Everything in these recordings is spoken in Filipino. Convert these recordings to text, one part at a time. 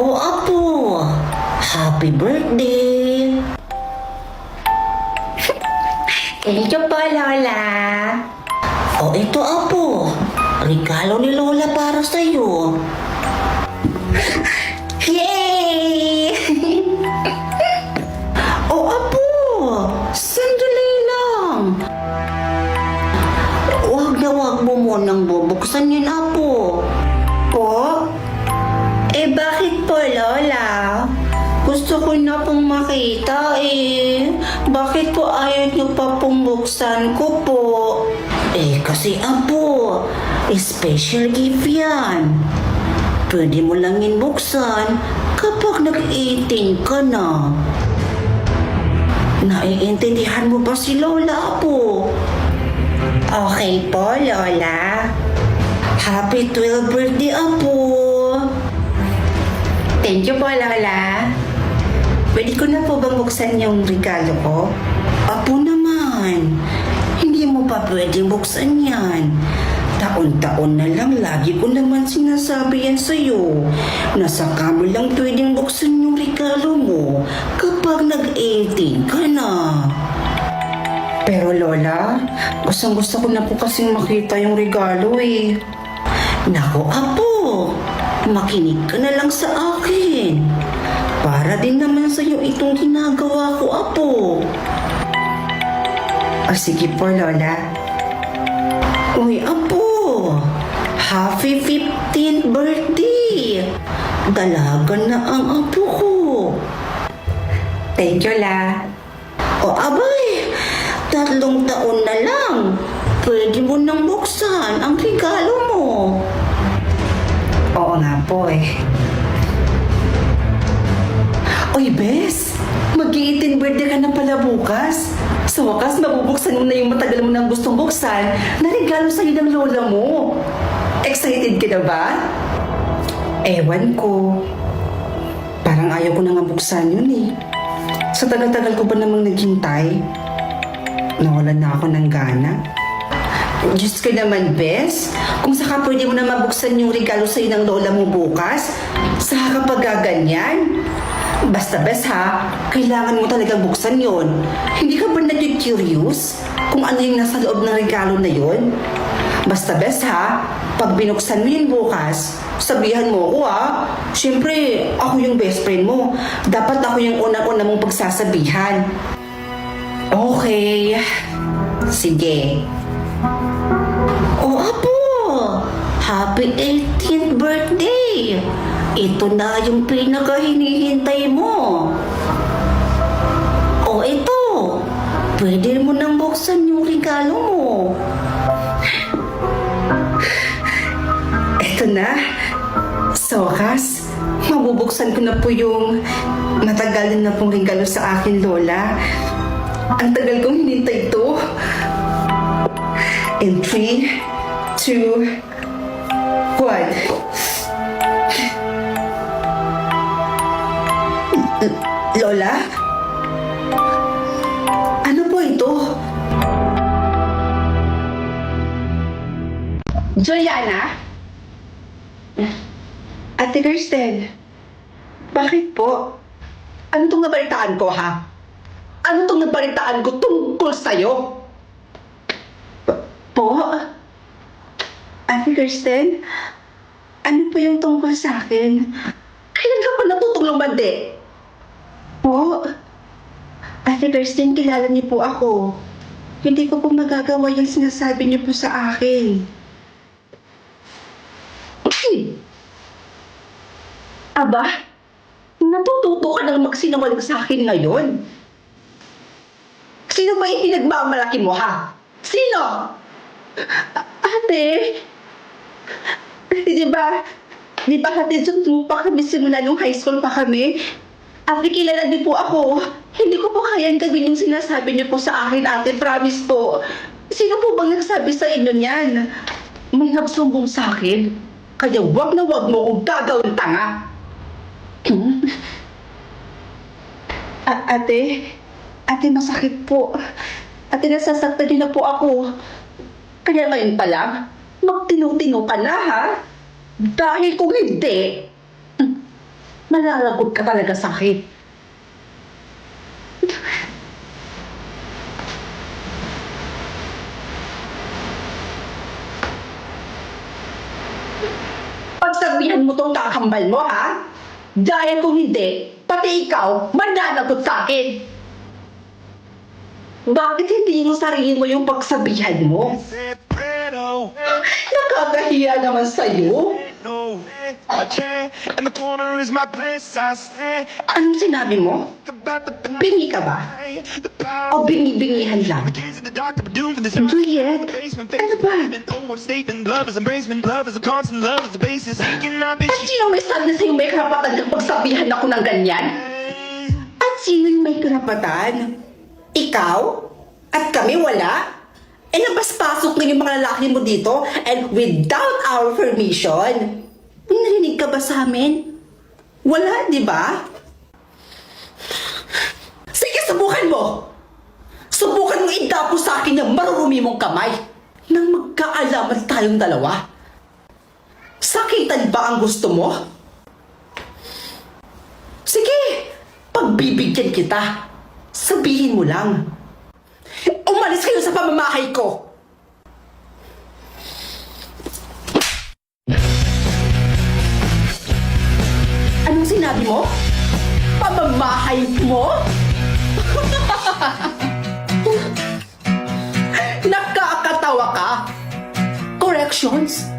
O apo, happy birthday! Thank you po, Lola. O ito apo, regalo ni Lola para sa'yo. Yay! O apo, sandali lang. Huwag mo munang bubuksan yun apo. Po? Bakit po, Lola? Gusto ko na pong makita Bakit po ayaw niyo pa pong buksan ko po? Kasi apo, special gift yan. Pwede mo lang yun buksan kapag nag-18 ka na. Naiintindihan mo ba si Lola apo? Okay po, Lola. Happy 12th birthday apo. Thank you po, Lola. Pwede ko na po bang buksan yung regalo ko? Apo naman, hindi mo pa pwedeng buksan yan. Taon-taon na lang, lagi ko naman sinasabi yan sa'yo. Nasa kamo lang pwedeng buksan yung regalo mo kapag nag-18 ka na. Pero Lola, gustong-gusto ko na po kasing makita yung regalo Naku apo, makinig ka na lang sa akin. Para din naman sa'yo itong ginagawa ko apo. Sige po, Lola. Uy, apo! Happy 15th birthday! Dalaga na ang apo ko. Thank you, La. O abay, 3 taon na lang. Pwede mo nang buksan ang regalo mo. Oo nga po Uy, Bes! Mag-18 birthday ka na pala bukas. Sa wakas, mabubuksan mo na yung matagal mo nang gustong buksan na regalo sa'yo ng lola mo. Excited ka na ba? Ewan ko. Parang ayaw ko na nga buksan yun Sa tagal-tagal ko ba namang naghintay? Nawalan na ako ng gana. Diyos ka naman, Bes. Kung saka pwede mo na mabuksan yung regalo sa'yo ng lola mo bukas, saka kapag gaganyan. Basta, Bes ha, kailangan mo talagang buksan yon. Hindi ka ba nag-curious kung ano yung nasa loob ng regalo na yon? Basta, Bes ha, pag binuksan mo yun bukas, sabihan mo ako Siyempre, ako yung best friend mo. Dapat ako yung unang-una mong pagsasabihan. Okay. Sige. O apo, happy 18th birthday! Ito na yung pinaka-hinihintay mo. O ito, pwede mo nang buksan yung regalo mo. Ito na. Sa wakas, mabubuksan ko na po yung matagal na pong regalo sa akin, Lola. Ang tagal kong hinintay ito. In 3, 2, 1. Lola? Ano po ito? Juliana? Ate Kirsten, bakit po? Ano tong nabalitaan ko, ha? Ano tong nabalitaan ko tungkol sa'yo? Po? Ate Kirsten, ano po yung tungkol sa akin? Kailan ka pa natutong lumandi? Po? Ate Kirsten, kilala niyo po ako. Hindi ko po magagawa yung sinasabi niyo po sa akin. Aba, natututo ka nang magsinungaling sa akin ngayon? Sino ba yung pinagmamalaki mo, ha? Sino? Ate, di ba hatid pa kami simula nung high school pa kami? Ate, kilala niyo po ako. Hindi ko po kayang gawin yung sinasabi niyo po sa akin, ate. Promise po. Sino po bang nagsabi sa inyo niyan? May nagsumbong sa akin. Kaya wag na wag mo kong gagawin tanga. Ate, masakit po. Ate, nasasaktan niyo na po ako. Kaya ngayon pa lang, magtino-tino ka na, ha? Dahil kung hindi, Malalagot ka talaga sa akin. Pagsabihan mo tong kakambal mo, ha? Dahil kung hindi, pati ikaw, mananagot sa akin. Bakit hindi yung sarili mo yung pagsabihan mo? Nakakahiya naman sa'yo. And the corner is my place, I stay. Anong sinabi mo? Bingi ka ba? O bingi-bingihan lang? Juliet, ano ba? At sino may sabi sa'yo may karapatan kang pagsabihan ako ng ganyan? At sino yung may karapatan? Ikaw? At kami wala? Eh nabaspasok na yung mga lalaki mo dito and without our permission. May narinig ka ba sa amin? Wala, di ba? Sige, subukan mo! Subukan mo idapo sa akin yung marurumi mong kamay nang magkaalaman tayong dalawa. Sakitan ba ang gusto mo? Sige, pagbibigyan kita. Sabihin mo lang. Umalis kayo sa pamamahay ko! Anong sinabi mo? Pamamahay mo? Nakakatawa ka. Corrections.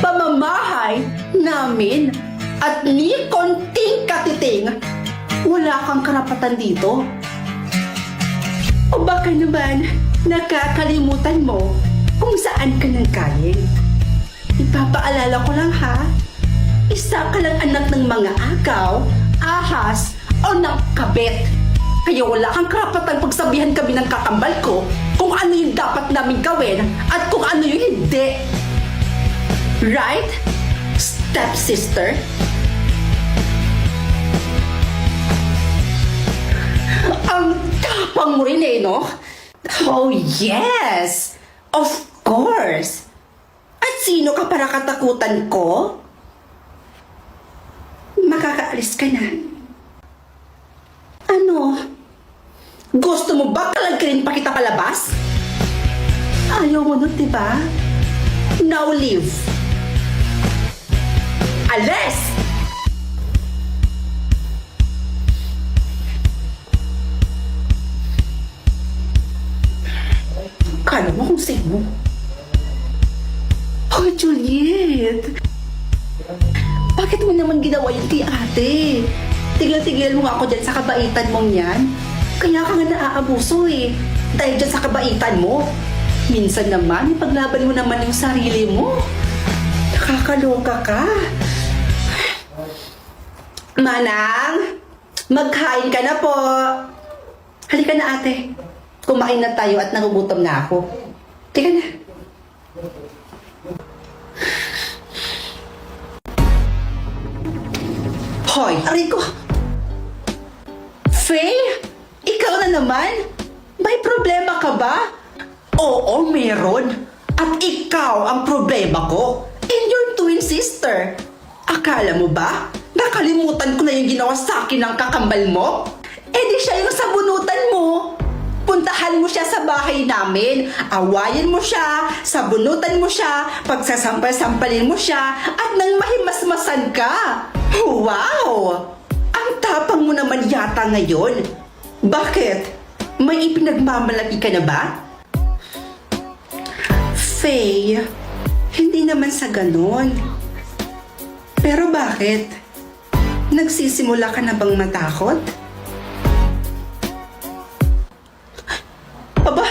Pamamahay namin at ni konting katiting. Wala kang karapatan dito. O baka naman, nakakalimutan mo kung saan ka nanggaling. Ipapaalala ko lang ha, isa ka lang anak ng mga agaw, ahas, o ng kabet. Kaya wala kang karapatang pagsabihan kami ng kakambal ko kung ano yung dapat namin gawin at kung ano yung hindi. Right, stepsister? Ang tapang mo rin eh, no? Oh, yes! Of course! At sino ka para katakutan ko? Makakaalis ka na. Ano? Gusto mo ba kalagkirin pa kita palabas? Ayaw mo nun, diba? Now leave. Alis! Kala mo kung sino? Oh, Juliet! Bakit mo naman ginawa yun kay ate? Tigil-tigil mo nga ako dyan sa kabaitan mong yan. Kaya ka nga naaabuso eh. Dahil dyan sa kabaitan mo. Minsan naman, ipaglaban mo naman yung sarili mo. Nakakaloka ka. Manang, magkain ka na po. Halika na ate. Kumain na tayo at nagugutom na ako. Tika na. Hoy, aray ko. Faye? Ikaw na naman? May problema ka ba? Oo, meron. At ikaw ang problema ko. And your twin sister. Akala mo ba? Nakalimutan ko na yung ginawa sa akin ng kakambal mo? Eh di siya yung sabunutan mo. Puntahan mo siya sa bahay namin, awayin mo siya, sabunutan mo siya, pagsasampal-sampalin mo siya, at nang mahimasmasan ka. Wow! Ang tapang mo naman yata ngayon. Bakit? May ipinagmamalaki ka na ba? Faye, hindi naman sa ganon. Pero bakit? Nagsisimula ka na bang matakot? Aba,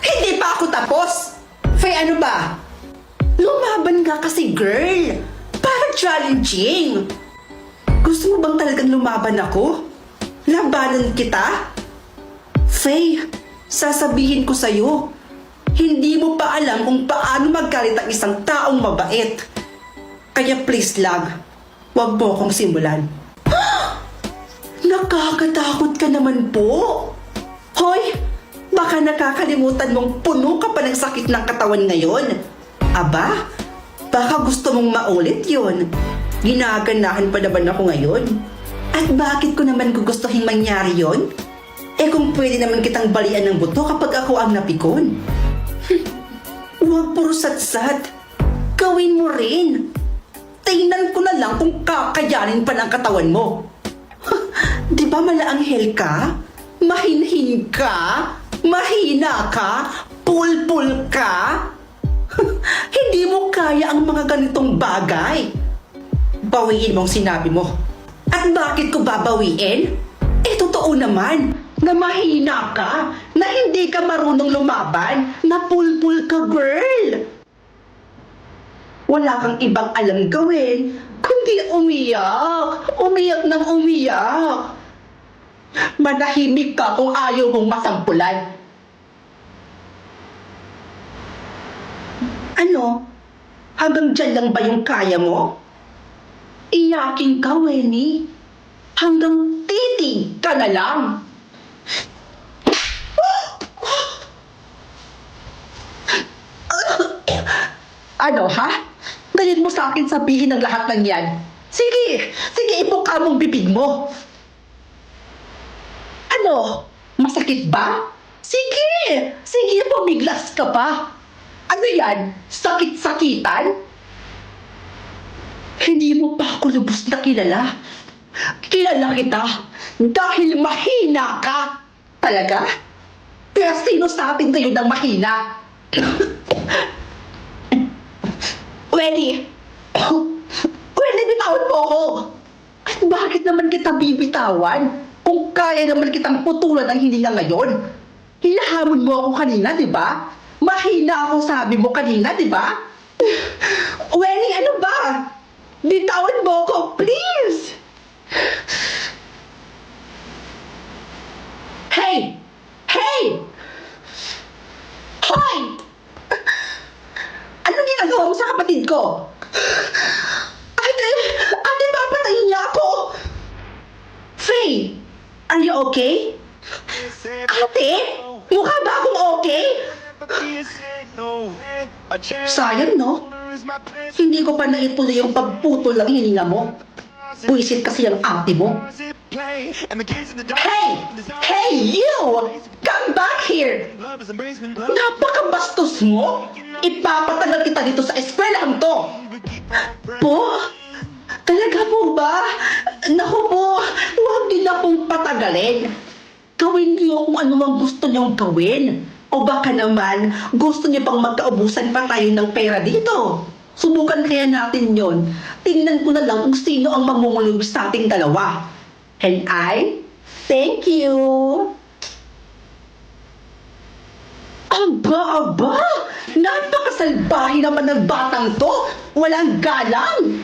hindi pa ako tapos. Faye, ano ba? Lumaban ka kasi, girl. Para challenging. Gusto mo bang talagang lumaban ako? Labanan kita? Faye, sasabihin ko sa'yo, hindi mo pa alam kung paano maggalit ang isang taong mabait. Kaya please lang, huwag mo akong simulan. Nakakatakot ka naman po. Hoy, baka nakakalimutan mong puno ka pa ng sakit ng katawan ngayon. Aba, baka gusto mong maulit yun. Ginaganahan pa naman ako ngayon. At bakit ko naman gugustuhin mangyari yon? Kung pwede naman kitang balian ng buto kapag ako ang napikon. Huwag puro satsat. Gawin mo rin. Tingnan ko na lang kung kakayanin pa ng katawan mo. Di ba malaanghel ka? Mahinhin ka? Mahina ka? Pulpul ka? Hindi mo kaya ang mga ganitong bagay. Bawiin mong sinabi mo. At bakit ko babawiin? Totoo naman na mahina ka, na hindi ka marunong lumaban, na pulpul ka, girl. Wala kang ibang alam gawin, kundi umiyak. Umiyak ng umiyak. Manahimik ka kung ayaw mong masampulan. Ano? Hanggang dyan lang ba yung kaya mo? Iyakin ka, Wenny. Hanggang titig ka na lang. Ano, ha? Dalhin mo sa akin sabihin ang lahat ng yan. Sige, ibuka mong bibig mo. Ano? Masakit ba? Sige, pumiglas ka pa. Ano yan? Sakit-sakitan? Hindi mo pa ako lubos na kilala. Kilala kita dahil mahina ka. Talaga? Kaya sino sa atin tayo ng mahina? Wenny, bitawan mo ako. At bakit naman kita bibitawan? Kung kaya naman kitang putulan ng hininga ngayon. Hinahamon mo ako kanina, di ba? Mahina ako sabi mo kanina, di ba? Wenny, ano ba? Bitawan mo ako, please! Hey! Hoy! Anong ginagawa mo sa kapatid ko? Ate, papatayin niya ako! Faye, are you okay? Ate, mukha ba akong okay? Sayang, no? Hindi ko pa naituloy yung pagputol ng hininga mo. Buisit kasi ang ate mo. Hey, you! Come back here! Napakabastos mo! Ipapatagal kita dito sa eskwelahan to! Po? Talaga po ba? Naku po, huwag din na pong patagalin. Gawin niyo kung ano mang gusto niyong gawin. O baka naman, gusto niyo pang magkaubusan pa tayo ng pera dito. Subukan kaya natin yon. Tingnan ko na lang kung sino ang mamumulog sa ating dalawa. And I thank you. Aba! Napakasalbahe naman ng batang to. Walang galang.